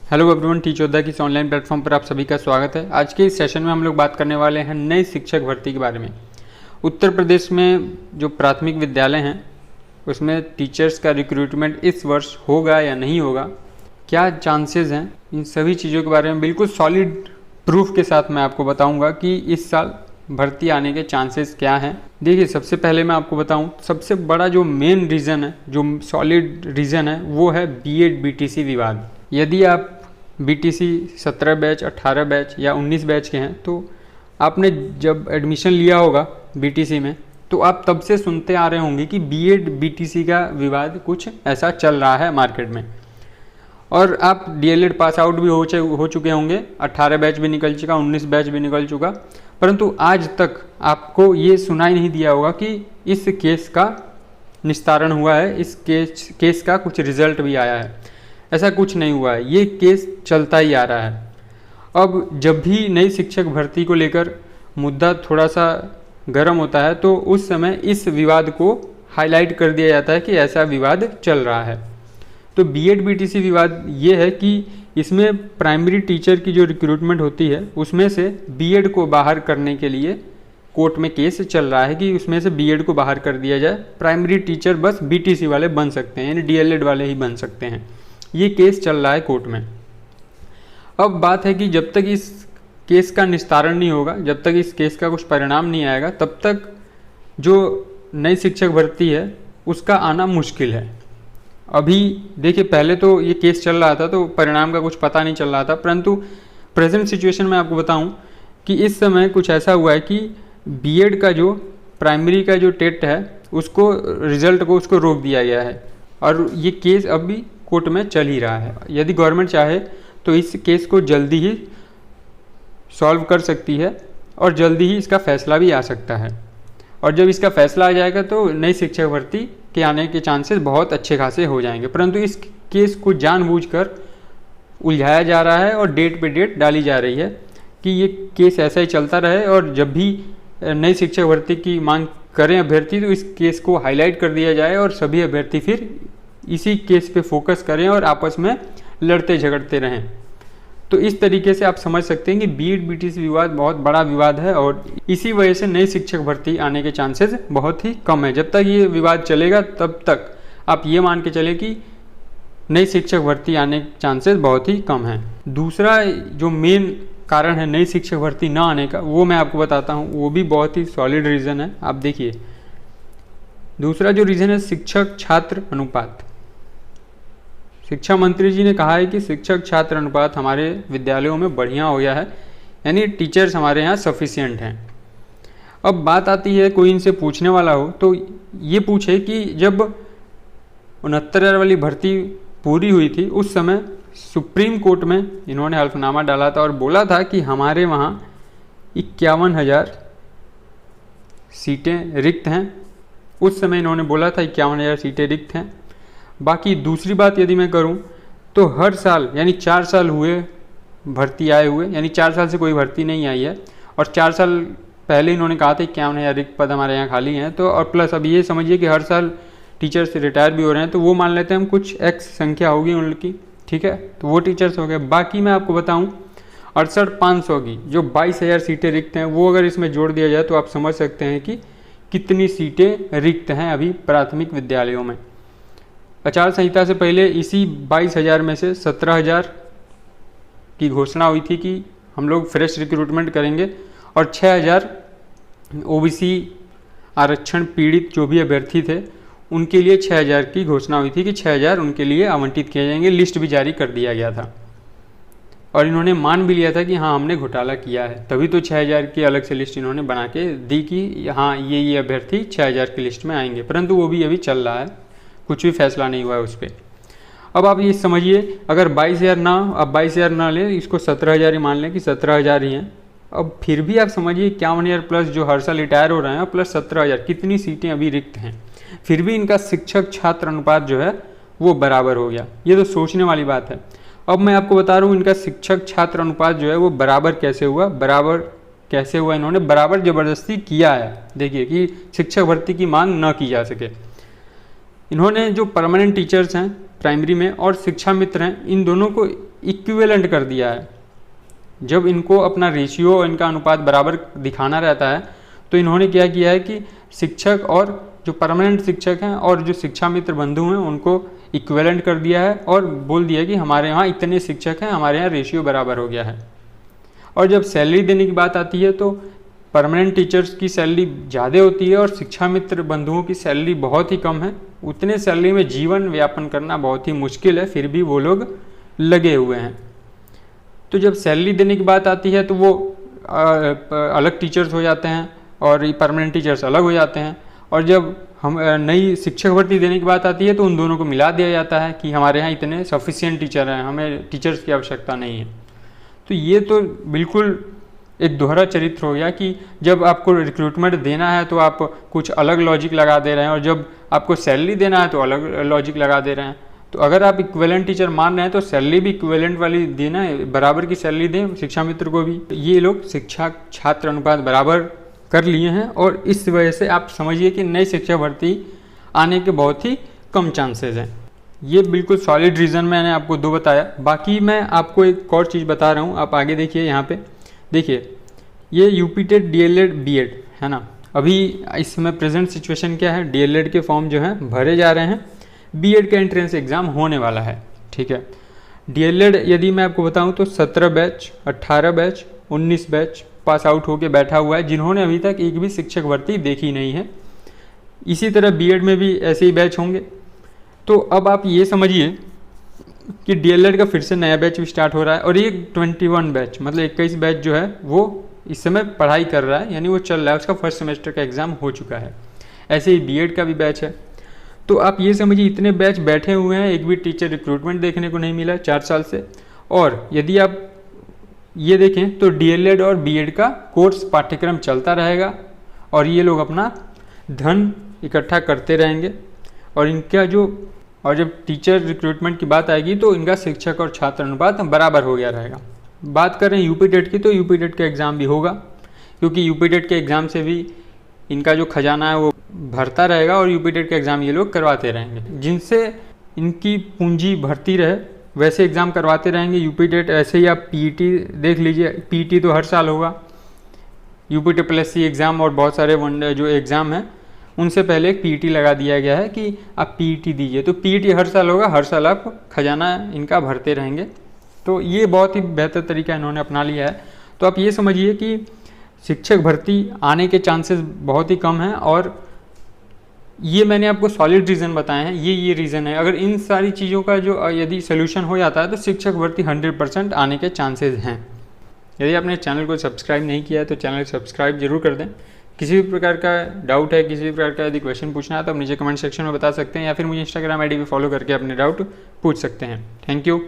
Hello everyone, teach योद्धा की इस ऑनलाइन प्लेटफॉर्म पर आप सभी का स्वागत है। आज के इस सेशन में हम लोग बात करने वाले हैं नई शिक्षक भर्ती के बारे में। उत्तर प्रदेश में जो प्राथमिक विद्यालय हैं उसमें टीचर्स का रिक्रूटमेंट इस वर्ष होगा या नहीं होगा, क्या चांसेस हैं, इन सभी चीज़ों के बारे में बिल्कुल सॉलिड प्रूफ के साथ मैं आपको बताऊँगा कि इस साल भर्ती आने के चांसेस क्या हैं। देखिए, सबसे पहले मैं आपको बताऊं, सबसे बड़ा जो मेन रीज़न है, जो सॉलिड रीज़न है, वो है बीएड बीटीसी विवाद। यदि आप बीटीसी 17 बैच, 18 बैच या 19 बैच के हैं तो आपने जब एडमिशन लिया होगा बीटीसी में तो आप तब से सुनते आ रहे होंगे कि बीएड बीटीसी का विवाद कुछ ऐसा चल रहा है मार्केट में। और आप डीएलएड पास आउट भी हो चुके होंगे, 18 बैच भी निकल चुका, 19 बैच भी निकल चुका, परंतु आज तक आपको ये सुनाई नहीं दिया होगा कि इस केस का निस्तारण हुआ है, इस केस का कुछ रिजल्ट भी आया है। ऐसा कुछ नहीं हुआ है, ये केस चलता ही आ रहा है। अब जब भी नई शिक्षक भर्ती को लेकर मुद्दा थोड़ा सा गर्म होता है तो उस समय इस विवाद को हाईलाइट कर दिया जाता है कि ऐसा विवाद चल रहा है। तो बीएड बीटीसी विवाद ये है कि इसमें प्राइमरी टीचर की जो रिक्रूटमेंट होती है उसमें से बीएड को बाहर करने के लिए कोर्ट में केस चल रहा है कि उसमें से बीएड को बाहर कर दिया जाए, प्राइमरी टीचर बस बीटीसी वाले बन सकते हैं, यानी डीएलएड वाले ही बन सकते हैं। ये केस चल रहा है कोर्ट में। अब बात है कि जब तक इस केस का निस्तारण नहीं होगा, जब तक इस केस का कुछ परिणाम नहीं आएगा, तब तक जो नई शिक्षक भर्ती है उसका आना मुश्किल है। अभी देखिए, पहले तो ये केस चल रहा था तो परिणाम का कुछ पता नहीं चल रहा था, परंतु प्रेजेंट सिचुएशन में आपको बताऊं कि इस समय कुछ ऐसा हुआ है कि बीएड का जो प्राइमरी का जो टेट है उसको रिजल्ट को उसको रोक दिया गया है और ये केस अभी कोर्ट में चल ही रहा है। यदि गवर्नमेंट चाहे तो इस केस को जल्दी ही सॉल्व कर सकती है और जल्दी ही इसका फैसला भी आ सकता है। और जब इसका फैसला आ जाएगा तो नई शिक्षक भर्ती के आने के चांसेस बहुत अच्छे खासे हो जाएंगे। परंतु इस केस को जानबूझकर उलझाया जा रहा है और डेट पे डेट डाली जा रही है कि ये केस ऐसा ही चलता रहे और जब भी नई शिक्षक भर्ती की मांग करें अभ्यर्थी तो इस केस को हाईलाइट कर दिया जाए और सभी अभ्यर्थी फिर इसी केस पे फोकस करें और आपस में लड़ते झगड़ते रहें। तो इस तरीके से आप समझ सकते हैं कि बीएड बीटीसी विवाद बहुत बड़ा विवाद है और इसी वजह से नई शिक्षक भर्ती आने के चांसेस बहुत ही कम है। जब तक ये विवाद चलेगा तब तक आप ये मान के चले कि नई शिक्षक भर्ती आने के चांसेस बहुत ही कम हैं। दूसरा जो मेन कारण है नई शिक्षक भर्ती ना आने का, वो मैं आपको बताता हूँ, वो भी बहुत ही सॉलिड रीज़न है। आप देखिए, दूसरा जो रीज़न है शिक्षक छात्र अनुपात। शिक्षा मंत्री जी ने कहा है कि शिक्षक छात्र अनुपात हमारे विद्यालयों में बढ़िया हो गया है, यानी टीचर्स हमारे यहाँ सफिशिएंट हैं। अब बात आती है, कोई इनसे पूछने वाला हो तो ये पूछे कि जब 69,000 वाली भर्ती पूरी हुई थी उस समय सुप्रीम कोर्ट में इन्होंने हल्फनामा डाला था और बोला था कि हमारे वहाँ 51,000 सीटें रिक्त हैं। उस समय इन्होंने बोला था 51,000 सीटें रिक्त हैं। बाकी दूसरी बात यदि मैं करूं तो हर साल, यानी 4 साल हुए भर्ती आए हुए, यानी 4 साल से कोई भर्ती नहीं आई है और 4 साल पहले इन्होंने कहा था 51,000 रिक्त पद हमारे यहाँ खाली हैं। तो और प्लस अब ये समझिए कि हर साल टीचर्स रिटायर भी हो रहे हैं, तो वो मान लेते हैं हम कुछ एक्स संख्या होगी उनकी, ठीक है, तो वो टीचर्स हो गए। बाकी मैं आपको बताऊँ 68,500 की जो 22,000 सीटें रिक्त हैं, वो अगर इसमें जोड़ दिया जाए तो आप समझ सकते हैं कि कितनी सीटें रिक्त हैं अभी प्राथमिक विद्यालयों में। आचार संहिता से पहले इसी 22,000 में से 17,000 की घोषणा हुई थी कि हम लोग फ्रेश रिक्रूटमेंट करेंगे और 6,000 ओबीसी आरक्षण पीड़ित जो भी अभ्यर्थी थे उनके लिए 6,000 की घोषणा हुई थी कि 6,000 उनके लिए आवंटित किए जाएंगे। लिस्ट भी जारी कर दिया गया था और इन्होंने मान भी लिया था कि हाँ हमने घोटाला किया है, तभी तो 6,000 की अलग से लिस्ट इन्होंने बना के दी कि हाँ ये अभ्यर्थी 6,000 की लिस्ट में आएंगे। परंतु वो भी अभी चल रहा है, कुछ भी फैसला नहीं हुआ है उस पर। अब आप ये समझिए, अगर 22,000 ना, अब 22,000 ना ले, इसको 17,000 ही मान लें कि 17,000 ही हैं। अब फिर भी आप समझिए 51,000 प्लस जो हर साल रिटायर हो रहे हैं प्लस 17,000, कितनी सीटें अभी रिक्त हैं। फिर भी इनका शिक्षक छात्र अनुपात जो है वो बराबर हो गया। ये तो सोचने वाली बात है। अब मैं आपको बता रहा हूँ इनका शिक्षक छात्र अनुपात जो है वो बराबर कैसे हुआ। बराबर कैसे हुआ, इन्होंने बराबर ज़बरदस्ती किया है। देखिए कि शिक्षक भर्ती की मांग न की जा सके। इन्होंने जो परमानेंट टीचर्स हैं प्राइमरी में और शिक्षा मित्र हैं, इन दोनों को इक्विवेलेंट कर दिया है। जब इनको अपना रेशियो, इनका अनुपात बराबर दिखाना रहता है तो इन्होंने क्या किया है कि शिक्षक और जो परमानेंट शिक्षक हैं और जो शिक्षा मित्र बंधु हैं उनको इक्विवेलेंट कर दिया है और बोल दिया कि हमारे यहाँ इतने शिक्षक हैं, हमारे यहाँ रेशियो बराबर हो गया है। और जब सैलरी देने की बात आती है तो परमानेंट टीचर्स की सैलरी ज़्यादा होती है और शिक्षा मित्र बंधुओं की सैलरी बहुत ही कम है। उतने सैलरी में जीवन यापन करना बहुत ही मुश्किल है, फिर भी वो लोग लगे हुए हैं। तो जब सैलरी देने की बात आती है तो वो अलग टीचर्स हो जाते हैं और परमानेंट टीचर्स अलग हो जाते हैं। और जब हम नई शिक्षक भर्ती देने की बात आती है तो उन दोनों को मिला दिया जाता है कि हमारे यहाँ इतने सफिशिएंट टीचर हैं, हमें टीचर्स की आवश्यकता नहीं है। तो ये तो बिल्कुल एक दोहरा चरित्र हो गया कि जब आपको रिक्रूटमेंट देना है तो आप कुछ अलग लॉजिक लगा दे रहे हैं और जब आपको सैलरी देना है तो अलग लॉजिक लगा दे रहे हैं। तो अगर आप इक्विवेलेंट टीचर मान रहे हैं तो सैलरी भी इक्विवेलेंट वाली देना है, बराबर की सैलरी दें शिक्षा मित्र को भी। ये लोग शिक्षा छात्र अनुपात बराबर कर लिए हैं और इस वजह से आप समझिए कि नई शिक्षा भर्ती आने के बहुत ही कम चांसेस हैं। ये बिल्कुल सॉलिड रीज़न मैंने आपको दो बताया। बाकी मैं आपको एक और चीज़ बता रहा हूँ, आप आगे देखिए। यहाँ पे देखिए ये यूपी टेट डीएलएड बीएड है ना। अभी इस समय प्रेजेंट सिचुएशन क्या है, डीएलएड के फॉर्म जो हैं भरे जा रहे हैं, बीएड का एंट्रेंस एग्ज़ाम होने वाला है। ठीक है, डीएलएड यदि मैं आपको बताऊं तो 17 batch, 18 batch, 19 batch pass out होके बैठा हुआ है, जिन्होंने अभी तक एक भी शिक्षक भर्ती देखी नहीं है। इसी तरह बीएड में भी ऐसे ही बैच होंगे। तो अब आप ये समझिए कि डीएलएड का फिर से नया बैच भी स्टार्ट हो रहा है और ये 21 बैच मतलब 21 बैच जो है वो इस समय पढ़ाई कर रहा है, यानी वो चल रहा है, उसका फर्स्ट सेमेस्टर का एग्ज़ाम हो चुका है। ऐसे ही बीएड का भी बैच है। तो आप ये समझिए इतने बैच बैठे हुए हैं, एक भी टीचर रिक्रूटमेंट देखने को नहीं मिला 4 साल से। और यदि आप ये देखें तो डीएलएड और बीएड का कोर्स पाठ्यक्रम चलता रहेगा और ये लोग अपना धन इकट्ठा करते रहेंगे और इनका और जब टीचर रिक्रूटमेंट की बात आएगी तो इनका शिक्षक और छात्र अनुपात बराबर हो गया रहेगा। बात करें यूपी टेट की तो यूपी टेट का एग्ज़ाम भी होगा, क्योंकि यूपी टेट के एग्ज़ाम से भी इनका जो खजाना है वो भरता रहेगा और यूपी टेट का एग्ज़ाम ये लोग करवाते रहेंगे, जिनसे इनकी पूंजी भरती रहे वैसे एग्ज़ाम करवाते रहेंगे। यूपी टेट ऐसे ही आप पीईटी देख लीजिए, पीईटी तो हर साल होगा। UP TET plus C exam और बहुत सारे जो एग्ज़ाम हैं उनसे पहले एक पीईटी लगा दिया गया है कि आप पीईटी दीजिए। तो पीईटी हर साल होगा, हर साल आप खजाना इनका भरते रहेंगे। तो ये बहुत ही बेहतर तरीका इन्होंने अपना लिया है। तो आप ये समझिए कि शिक्षक भर्ती आने के चांसेस बहुत ही कम हैं और ये मैंने आपको सॉलिड रीज़न बताए हैं, ये रीज़न है। अगर इन सारी चीज़ों का जो यदि सोल्यूशन हो जाता है तो शिक्षक भर्ती 100% आने के चांसेस हैं। यदि आपने चैनल को सब्सक्राइब नहीं किया है तो चैनल सब्सक्राइब जरूर कर दें। किसी भी प्रकार का डाउट है, किसी भी प्रकार का यदि क्वेश्चन पूछना है तो आप नीचे कमेंट सेक्शन में बता सकते हैं या फिर मुझे इंस्टाग्राम आईडी पे फॉलो करके अपने डाउट पूछ सकते हैं। Thank you.